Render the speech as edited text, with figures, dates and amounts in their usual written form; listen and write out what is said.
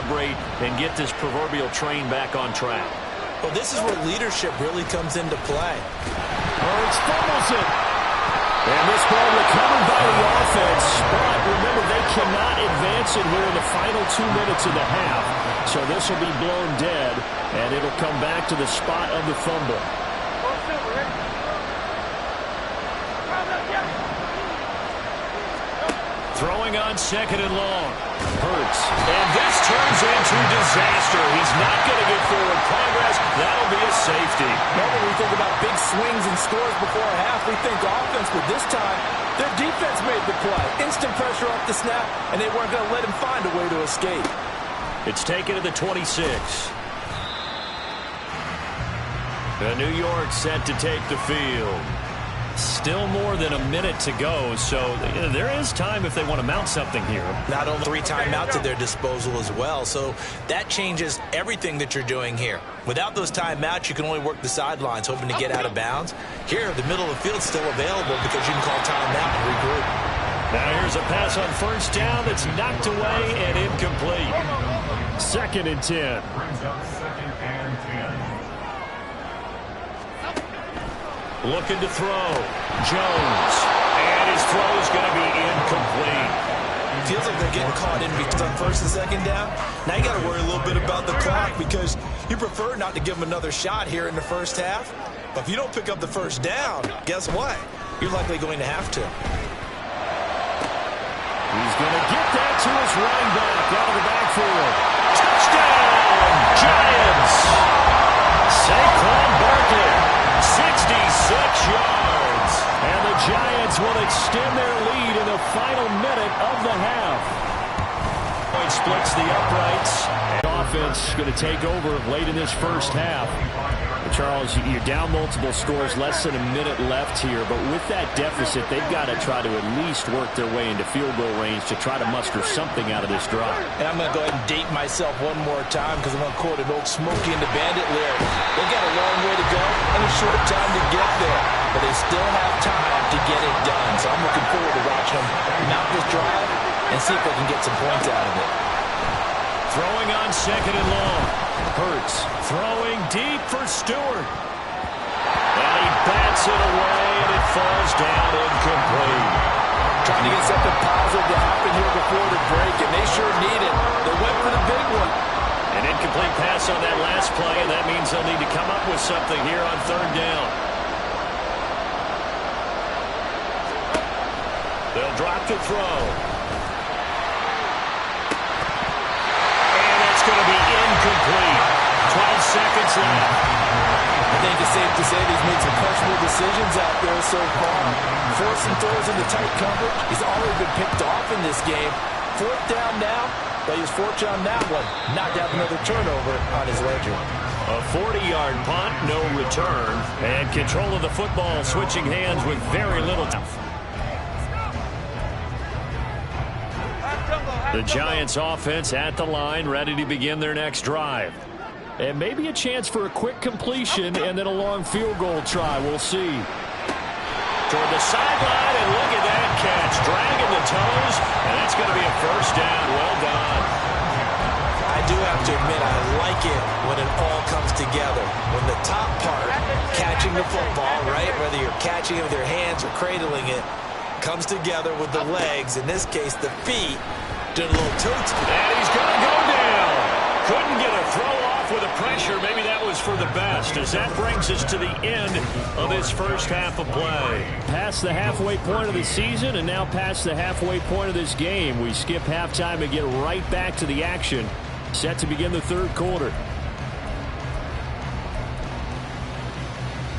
celebrate and get this proverbial train back on track. Well, this is where leadership really comes into play. Hurts fumbles it. And this ball recovered by the offense. But remember, they cannot advance it here in the final 2 minutes of the half. So this will be blown dead, and it'll come back to the spot of the fumble. Throwing on 2nd and long. Hurts. And this turns into disaster. He's not going to get forward progress. That'll be a safety. Normally we think about big swings and scores before a half. We think offense, but this time their defense made the play. Instant pressure off the snap, and they weren't going to let him find a way to escape. It's taken to the 26. New York set to take the field. Still more than a minute to go, so there is time if they want to mount something here. Not only 3 timeouts at their disposal as well, so that changes everything that you're doing here. Without those timeouts, you can only work the sidelines, hoping to get out of bounds. Here, the middle of the field's still available because you can call timeout and regroup. Now here's a pass on 1st down that's knocked away and incomplete. 2nd and 10. Looking to throw. Jones. And his throw is going to be incomplete. Feels like they're getting caught in between 1st and 2nd down. Now you got to worry a little bit about the clock because you prefer not to give them another shot here in the 1st half. But if you don't pick up the 1st down, guess what? You're likely going to have to. He's going to get that to his running back out of the backfield. Touchdown, Giants! Saquon Barkley, 66 yards. And the Giants will extend their lead in the final minute of the half. Point splits the uprights. Offense going to take over late in this 1st half. Charles, you're down multiple scores, less than a minute left here, but with that deficit, they've got to try to at least work their way into field goal range to try to muster something out of this drive. And I'm going to go ahead and date myself one more time because I'm going to quote an old Smokey and the Bandit lyric. They've got a long way to go and a short time to get there, but they still have time to get it done. So I'm looking forward to watching them mount this drive and see if they can get some points out of it. Throwing on 2nd and long. Hurts throwing deep for Stewart. And he bats it away, and it falls down incomplete. Trying to get something positive to happen here before the break, and they sure need it. They went for the big one. An incomplete pass on that last play, and that means they'll need to come up with something here on 3rd down. They'll drop to throw. Going to be incomplete. 12 seconds left. I think it's safe to say he's made some questionable decisions out there so far. Forcing throws into tight coverage. He's already been picked off in this game. 4th down now, but he was fortunate on that one. Not to have another turnover on his ledger. A 40-yard punt, no return. And control of the football switching hands with very little time. The Giants offense at the line, ready to begin their next drive. And maybe a chance for a quick completion and then a long field goal try. We'll see. Toward the sideline, and look at that catch. Dragging the toes, and that's going to be a 1st down. Well done. I do have to admit, I like it when it all comes together. When the top part, catching the football, right, whether you're catching it with your hands or cradling it, comes together with the legs, in this case the feet, doing a little toot. And he's going to go down. Couldn't get a throw off with the pressure. Maybe that was for the best, as that brings us to the end of this 1st half of play. Past the halfway point of the season and now past the halfway point of this game. We skip halftime and get right back to the action. Set to begin the 3rd quarter.